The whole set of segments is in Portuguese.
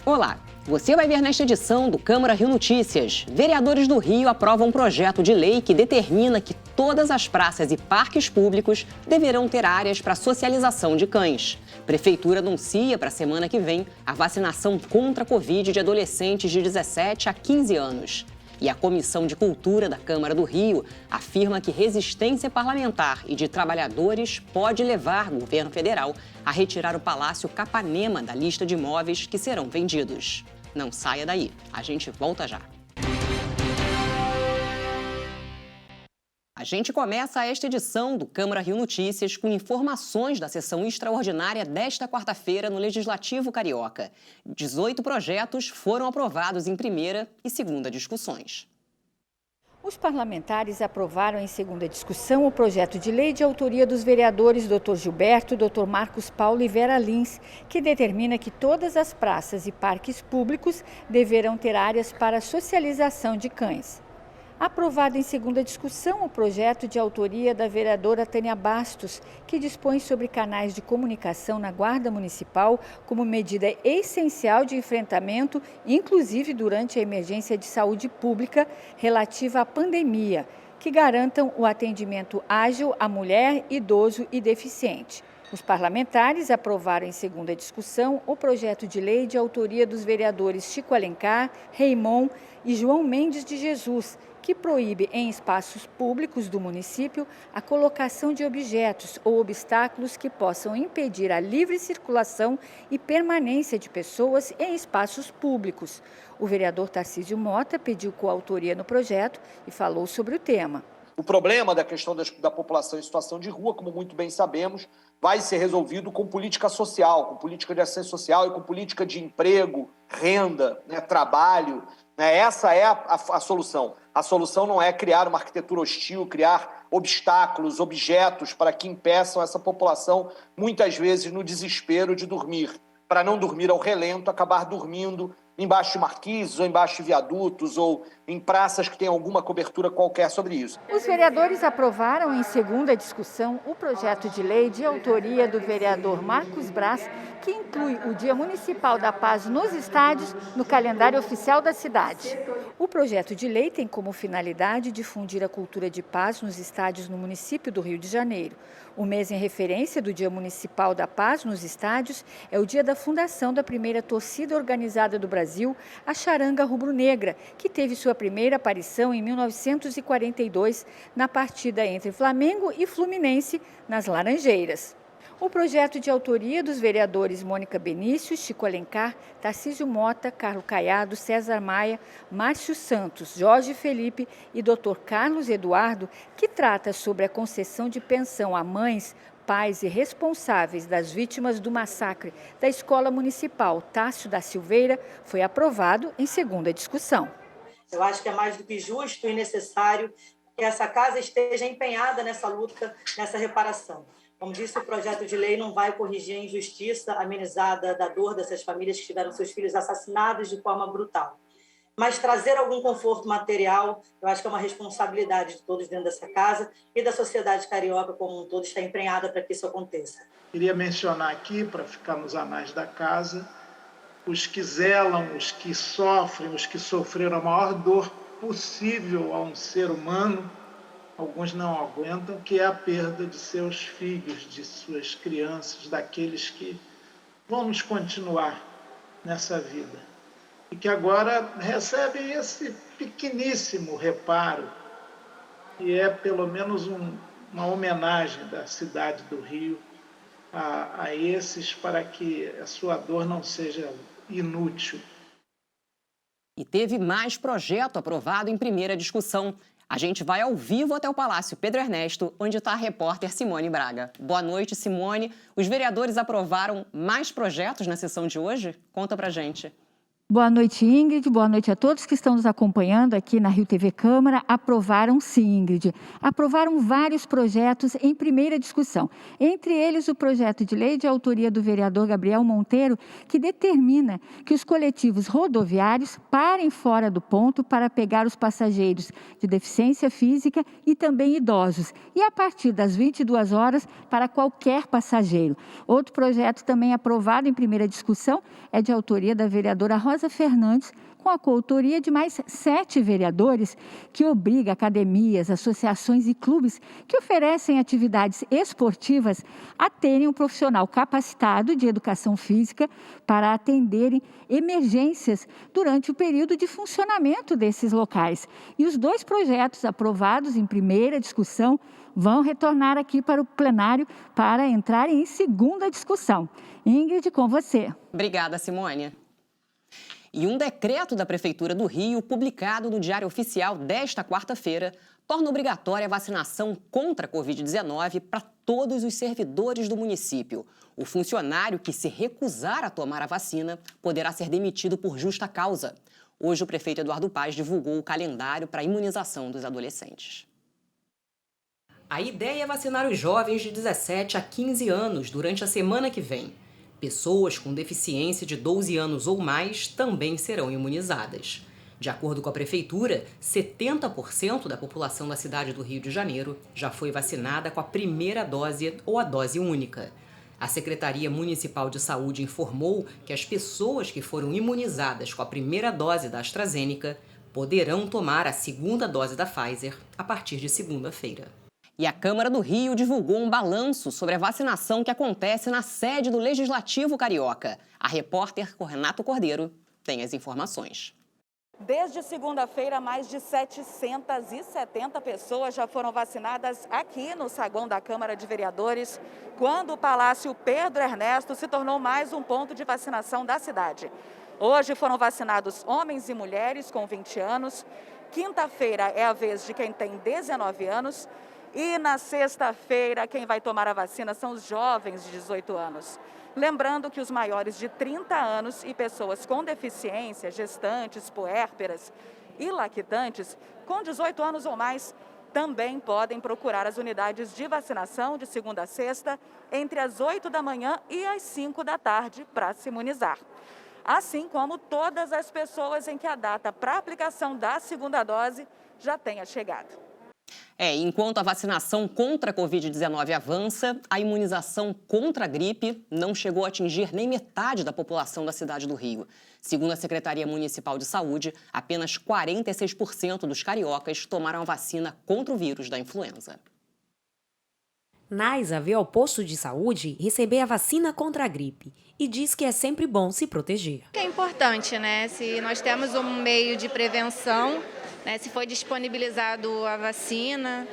Olá, você vai ver nesta edição do Câmara Rio Notícias. Vereadores do Rio aprovam um projeto de lei que determina que todas as praças e parques públicos deverão ter áreas para socialização de cães. Prefeitura anuncia para a semana que vem a vacinação contra a Covid de adolescentes de 17 a 15 anos. E a Comissão de Cultura da Câmara do Rio afirma que resistência parlamentar e de trabalhadores pode levar o governo federal a retirar o Palácio Capanema da lista de imóveis que serão vendidos. Não saia daí, a gente volta já. A gente começa esta edição do Câmara Rio Notícias com informações da sessão extraordinária desta quarta-feira no Legislativo Carioca. 18 projetos foram aprovados em primeira e segunda discussões. Os parlamentares aprovaram em segunda discussão o projeto de lei de autoria dos vereadores Dr. Gilberto, Dr. Marcos Paulo e Vera Lins, que determina que todas as praças e parques públicos deverão ter áreas para socialização de cães. Aprovado em segunda discussão o projeto de autoria da vereadora Tânia Bastos, que dispõe sobre canais de comunicação na Guarda Municipal como medida essencial de enfrentamento, inclusive durante a emergência de saúde pública relativa à pandemia, que garantam o atendimento ágil à mulher, idoso e deficiente. Os parlamentares aprovaram em segunda discussão o projeto de lei de autoria dos vereadores Chico Alencar, Reimon e João Mendes de Jesus, que proíbe em espaços públicos do município a colocação de objetos ou obstáculos que possam impedir a livre circulação e permanência de pessoas em espaços públicos. O vereador Tarcísio Mota pediu coautoria no projeto e falou sobre o tema. O problema da questão da população em situação de rua, como muito bem sabemos, vai ser resolvido com política social, com política de assistência social e com política de emprego, renda, trabalho. Essa é a solução. A solução não é criar uma arquitetura hostil, criar obstáculos, objetos para que impeçam essa população, muitas vezes no desespero de dormir. Para não dormir ao relento, acabar dormindo embaixo de marquises, ou embaixo de viadutos, ou em praças que têm alguma cobertura qualquer sobre isso. Os vereadores aprovaram em segunda discussão o projeto de lei de autoria do vereador Marcos Braz, que inclui o Dia Municipal da Paz nos estádios no calendário oficial da cidade. O projeto de lei tem como finalidade difundir a cultura de paz nos estádios no município do Rio de Janeiro. O mês em referência do Dia Municipal da Paz nos estádios é o dia da fundação da primeira torcida organizada do Brasil, a Charanga Rubro-Negra, que teve sua primeira aparição em 1942 na partida entre Flamengo e Fluminense nas Laranjeiras. O projeto de autoria dos vereadores Mônica Benício, Chico Alencar, Tarcísio Mota, Carlos Caiado, César Maia, Márcio Santos, Jorge Felipe e Dr. Carlos Eduardo, que trata sobre a concessão de pensão a mães, pais e responsáveis das vítimas do massacre da Escola Municipal Tássio da Silveira, foi aprovado em segunda discussão. Eu acho que é mais do que justo e necessário que essa casa esteja empenhada nessa luta, nessa reparação. Como disse, o projeto de lei não vai corrigir a injustiça amenizada da dor dessas famílias que tiveram seus filhos assassinados de forma brutal. Mas trazer algum conforto material, eu acho que é uma responsabilidade de todos dentro dessa casa e da sociedade carioca como um todo está empenhada para que isso aconteça. Queria mencionar aqui, para ficar nos anais da casa, os que zelam, os que sofrem, os que sofreram a maior dor possível a um ser humano, alguns não aguentam, que é a perda de seus filhos, de suas crianças, daqueles que vão nos continuar nessa vida. E que agora recebem esse pequeníssimo reparo, e é pelo menos uma homenagem da cidade do Rio a esses, para que a sua dor não seja inútil. E teve mais projeto aprovado em primeira discussão. A gente vai ao vivo até o Palácio Pedro Ernesto, onde está a repórter Simone Braga. Boa noite, Simone. Os vereadores aprovaram mais projetos na sessão de hoje? Conta pra gente. Boa noite, Ingrid. Boa noite a todos que estão nos acompanhando aqui na Rio TV Câmara. Aprovaram sim, Ingrid. Aprovaram vários projetos em primeira discussão. Entre eles, o projeto de lei de autoria do vereador Gabriel Monteiro, que determina que os coletivos rodoviários parem fora do ponto para pegar os passageiros de deficiência física e também idosos. E a partir das 22 horas para qualquer passageiro. Outro projeto também aprovado em primeira discussão é de autoria da vereadora Rosa Fernandes, com a coautoria de mais 7 vereadores, que obriga academias, associações e clubes que oferecem atividades esportivas a terem um profissional capacitado de educação física para atenderem emergências durante o período de funcionamento desses locais. E os 2 projetos aprovados em primeira discussão vão retornar aqui para o plenário para entrarem em segunda discussão. Ingrid, com você. Obrigada, Simone. E um decreto da Prefeitura do Rio, publicado no Diário Oficial desta quarta-feira, torna obrigatória a vacinação contra a Covid-19 para todos os servidores do município. O funcionário que se recusar a tomar a vacina poderá ser demitido por justa causa. Hoje, o prefeito Eduardo Paes divulgou o calendário para a imunização dos adolescentes. A ideia é vacinar os jovens de 17 a 15 anos durante a semana que vem. Pessoas com deficiência de 12 anos ou mais também serão imunizadas. De acordo com a Prefeitura, 70% da população da cidade do Rio de Janeiro já foi vacinada com a primeira dose ou a dose única. A Secretaria Municipal de Saúde informou que as pessoas que foram imunizadas com a primeira dose da AstraZeneca poderão tomar a segunda dose da Pfizer a partir de segunda-feira. E a Câmara do Rio divulgou um balanço sobre a vacinação que acontece na sede do Legislativo Carioca. A repórter Renato Cordeiro tem as informações. Desde segunda-feira, mais de 770 pessoas já foram vacinadas aqui no saguão da Câmara de Vereadores, quando o Palácio Pedro Ernesto se tornou mais um ponto de vacinação da cidade. Hoje foram vacinados homens e mulheres com 20 anos. Quinta-feira é a vez de quem tem 19 anos. E na sexta-feira, quem vai tomar a vacina são os jovens de 18 anos. Lembrando que os maiores de 30 anos e pessoas com deficiência, gestantes, puérperas e lactantes, com 18 anos ou mais, também podem procurar as unidades de vacinação de segunda a sexta, entre as 8 da manhã e as 5 da tarde, para se imunizar. Assim como todas as pessoas em que a data para aplicação da segunda dose já tenha chegado. Enquanto a vacinação contra a Covid-19 avança, a imunização contra a gripe não chegou a atingir nem metade da população da cidade do Rio. Segundo a Secretaria Municipal de Saúde, apenas 46% dos cariocas tomaram a vacina contra o vírus da influenza. Naisa veio ao posto de saúde receber a vacina contra a gripe e diz que é sempre bom se proteger. É importante, né? Se nós temos um meio de prevenção, né? Se foi disponibilizado a vacina,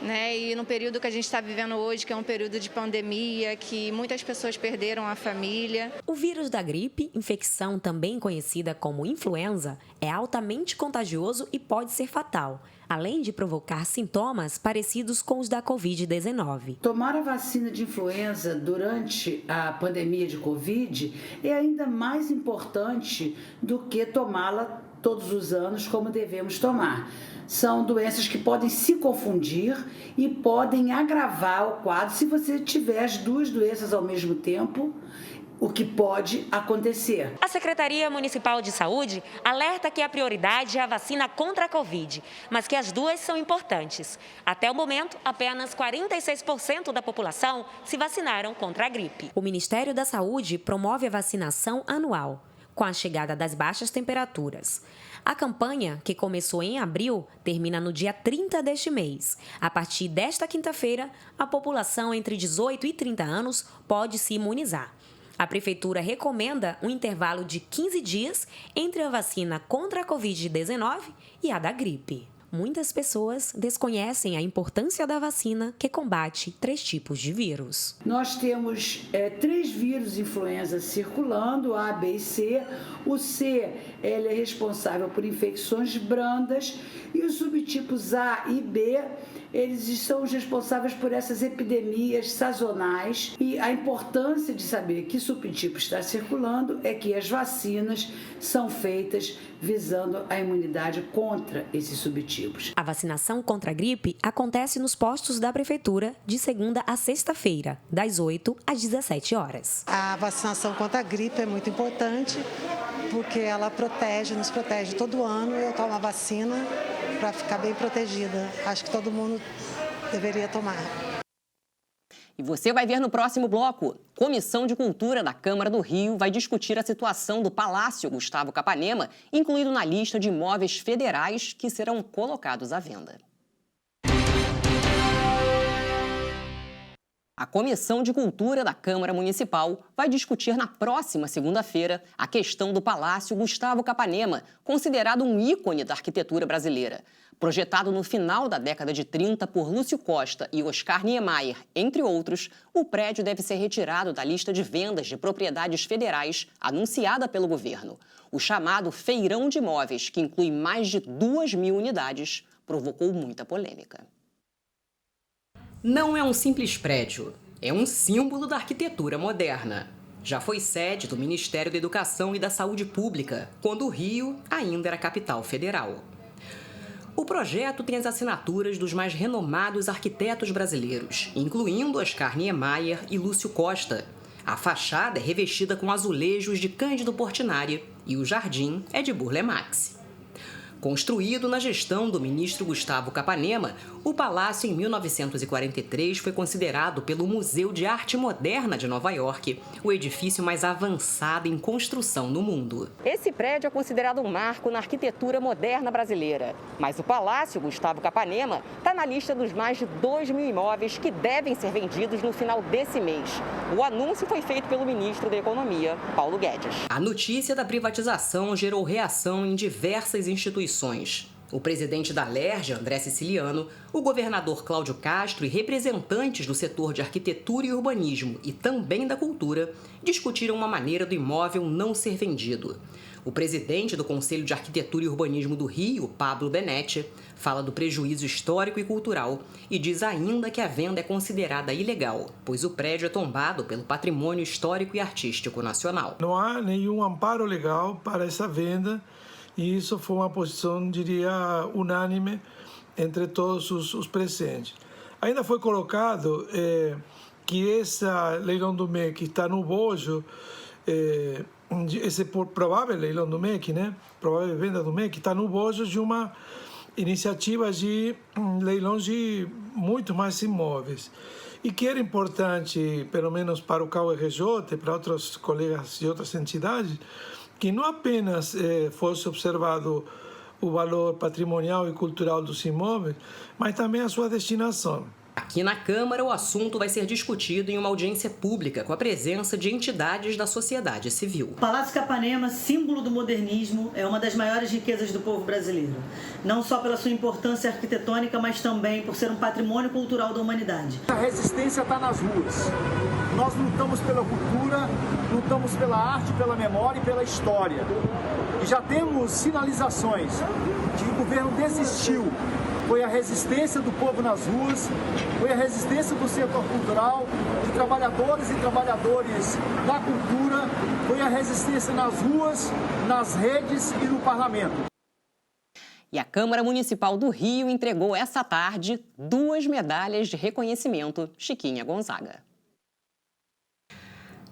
né? E no período que a gente está vivendo hoje, que é um período de pandemia, que muitas pessoas perderam a família. O vírus da gripe, infecção também conhecida como influenza, é altamente contagioso e pode ser fatal, além de provocar sintomas parecidos com os da Covid-19. Tomar a vacina de influenza durante a pandemia de Covid é ainda mais importante do que tomá-la todos os anos como devemos tomar. São doenças que podem se confundir e podem agravar o quadro se você tiver as duas doenças ao mesmo tempo, o que pode acontecer. A Secretaria Municipal de Saúde alerta que a prioridade é a vacina contra a Covid, mas que as duas são importantes. Até o momento, apenas 46% da população se vacinaram contra a gripe. O Ministério da Saúde promove a vacinação anual, com a chegada das baixas temperaturas. A campanha, que começou em abril, termina no dia 30 deste mês. A partir desta quinta-feira, a população entre 18 e 30 anos pode se imunizar. A Prefeitura recomenda um intervalo de 15 dias entre a vacina contra a Covid-19 e a da gripe. Muitas pessoas desconhecem a importância da vacina que combate 3 tipos de vírus. Nós temos 3 vírus influenza circulando, A, B e C. O C ele é responsável por infecções brandas e os subtipos A e B eles são os responsáveis por essas epidemias sazonais e a importância de saber que subtipo está circulando é que as vacinas são feitas visando a imunidade contra esses subtipos. A vacinação contra a gripe acontece nos postos da Prefeitura de segunda a sexta-feira, das 8 às 17 horas. A vacinação contra a gripe é muito importante porque ela nos protege todo ano. Eu tomo a vacina para ficar bem protegida. Acho que todo mundo deveria tomar. E você vai ver no próximo bloco. Comissão de Cultura da Câmara do Rio vai discutir a situação do Palácio Gustavo Capanema, incluído na lista de imóveis federais que serão colocados à venda. A Comissão de Cultura da Câmara Municipal vai discutir na próxima segunda-feira a questão do Palácio Gustavo Capanema, considerado um ícone da arquitetura brasileira. Projetado no final da década de 30 por Lúcio Costa e Oscar Niemeyer, entre outros, o prédio deve ser retirado da lista de vendas de propriedades federais anunciada pelo governo. O chamado Feirão de Imóveis, que inclui mais de 2.000 unidades, provocou muita polêmica. Não é um simples prédio, é um símbolo da arquitetura moderna. Já foi sede do Ministério da Educação e da Saúde Pública, quando o Rio ainda era capital federal. O projeto tem as assinaturas dos mais renomados arquitetos brasileiros, incluindo Oscar Niemeyer e Lúcio Costa. A fachada é revestida com azulejos de Cândido Portinari e o jardim é de Burle Marx. Construído na gestão do ministro Gustavo Capanema, o palácio em 1943 foi considerado pelo Museu de Arte Moderna de Nova York o edifício mais avançado em construção no mundo. Esse prédio é considerado um marco na arquitetura moderna brasileira, mas o Palácio Gustavo Capanema está na lista dos mais de 2.000 imóveis que devem ser vendidos no final desse mês. O anúncio foi feito pelo ministro da Economia, Paulo Guedes. A notícia da privatização gerou reação em diversas instituições. O presidente da Alerj, André Siciliano, o governador Cláudio Castro e representantes do setor de arquitetura e urbanismo e também da cultura discutiram uma maneira do imóvel não ser vendido. O presidente do Conselho de Arquitetura e Urbanismo do Rio, Pablo Benetti, fala do prejuízo histórico e cultural e diz ainda que a venda é considerada ilegal, pois o prédio é tombado pelo patrimônio histórico e artístico nacional. Não há nenhum amparo legal para essa venda. E isso foi uma posição, diria, unânime entre todos os presentes. Ainda foi colocado que esse leilão do MEC está no bojo, esse provável leilão do MEC, né? Provável venda do MEC, está no bojo de uma iniciativa de leilão de muito mais imóveis. E que era importante, pelo menos para o CAU-RJ, para outros colegas de outras entidades, que não apenas fosse observado o valor patrimonial e cultural dos imóveis, mas também a sua destinação. Aqui na Câmara, o assunto vai ser discutido em uma audiência pública com a presença de entidades da sociedade civil. O Palácio Capanema, símbolo do modernismo, é uma das maiores riquezas do povo brasileiro. Não só pela sua importância arquitetônica, mas também por ser um patrimônio cultural da humanidade. A resistência está nas ruas. Nós lutamos pela cultura, lutamos pela arte, pela memória e pela história. E já temos sinalizações de que o governo desistiu. Foi a resistência do povo nas ruas, foi a resistência do setor cultural, de trabalhadoras e trabalhadores da cultura, foi a resistência nas ruas, nas redes e no parlamento. E a Câmara Municipal do Rio entregou essa tarde 2 medalhas de reconhecimento Chiquinha Gonzaga.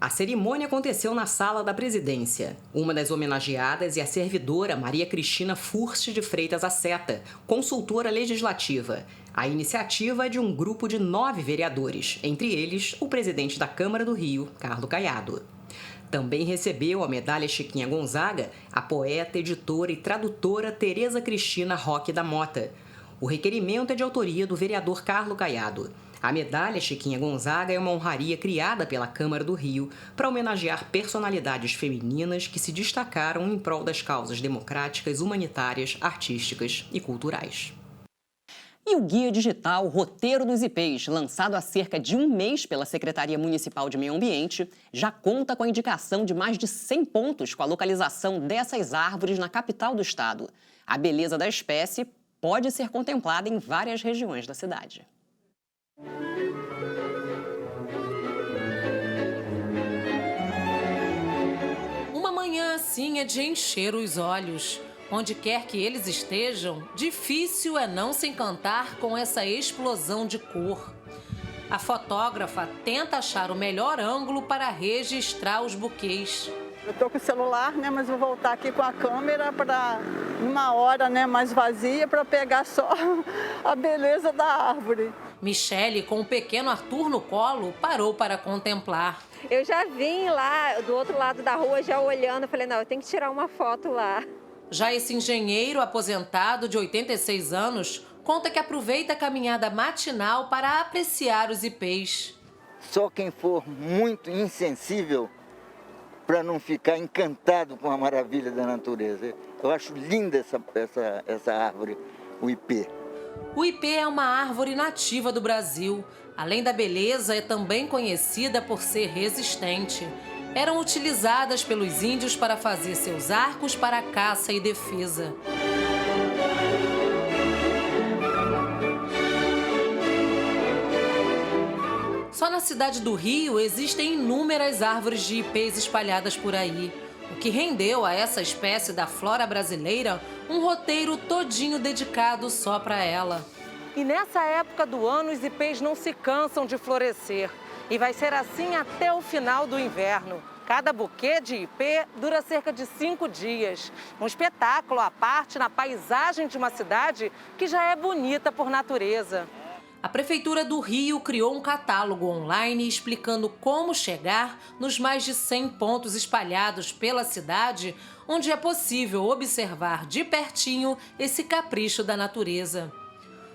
A cerimônia aconteceu na sala da presidência. Uma das homenageadas é a servidora Maria Cristina Furst de Freitas Aceta, consultora legislativa. A iniciativa é de um grupo de 9 vereadores, entre eles o presidente da Câmara do Rio, Carlos Caiado. Também recebeu a medalha Chiquinha Gonzaga a poeta, editora e tradutora Tereza Cristina Roque da Mota. O requerimento é de autoria do vereador Carlos Caiado. A medalha Chiquinha Gonzaga é uma honraria criada pela Câmara do Rio para homenagear personalidades femininas que se destacaram em prol das causas democráticas, humanitárias, artísticas e culturais. E o Guia Digital Roteiro dos IPs, lançado há cerca de um mês pela Secretaria Municipal de Meio Ambiente, já conta com a indicação de mais de 100 pontos com a localização dessas árvores na capital do estado. A beleza da espécie pode ser contemplada em várias regiões da cidade. Uma manhã assim é de encher os olhos. Onde quer que eles estejam, difícil é não se encantar com essa explosão de cor. A fotógrafa tenta achar o melhor ângulo para registrar os buquês. Eu estou com o celular, né, mas vou voltar aqui com a câmera para uma hora, né, mais vazia para pegar só a beleza da árvore. Michele, com o pequeno Arthur no colo, parou para contemplar. Eu já vim lá do outro lado da rua, já olhando, falei, não, eu tenho que tirar uma foto lá. Já esse engenheiro aposentado de 86 anos conta que aproveita a caminhada matinal para apreciar os ipês. Só quem for muito insensível para não ficar encantado com a maravilha da natureza. Eu acho linda essa árvore, o ipê. O ipê é uma árvore nativa do Brasil. Além da beleza, é também conhecida por ser resistente. Eram utilizadas pelos índios para fazer seus arcos para caça e defesa. Só na cidade do Rio existem inúmeras árvores de ipês espalhadas por aí, o que rendeu a essa espécie da flora brasileira um roteiro todinho dedicado só para ela. E nessa época do ano, os ipês não se cansam de florescer. E vai ser assim até o final do inverno. Cada buquê de ipê dura cerca de 5 dias. Um espetáculo à parte na paisagem de uma cidade que já é bonita por natureza. A Prefeitura do Rio criou um catálogo online explicando como chegar nos mais de 100 pontos espalhados pela cidade, onde é possível observar de pertinho esse capricho da natureza.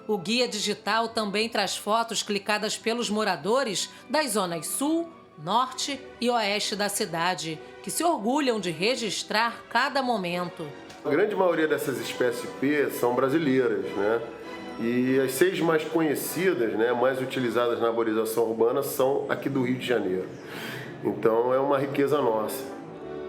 O guia digital também traz fotos clicadas pelos moradores das zonas sul, norte e oeste da cidade, que se orgulham de registrar cada momento. A grande maioria dessas espécies IP são brasileiras, né? E as 6 mais conhecidas, né, mais utilizadas na arborização urbana, são aqui do Rio de Janeiro. Então é uma riqueza nossa.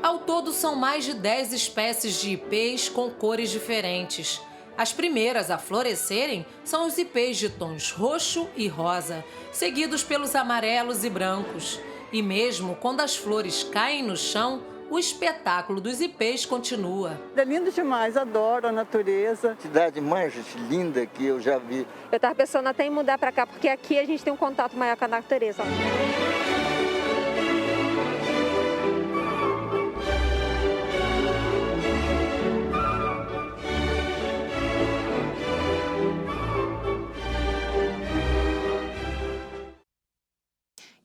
Ao todo são mais de 10 espécies de ipês com cores diferentes. As primeiras a florescerem são os ipês de tons roxo e rosa, seguidos pelos amarelos e brancos. E mesmo quando as flores caem no chão, o espetáculo dos ipês continua. É lindo demais, adoro a natureza. Cidade mais linda que eu já vi. Eu estava pensando até em mudar para cá, porque aqui a gente tem um contato maior com a natureza.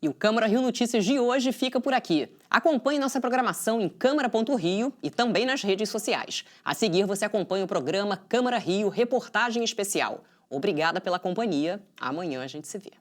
E o Câmara Rio Notícias de hoje fica por aqui. Acompanhe nossa programação em câmara.rio e também nas redes sociais. A seguir, você acompanha o programa Câmara Rio Reportagem Especial. Obrigada pela companhia. Amanhã a gente se vê.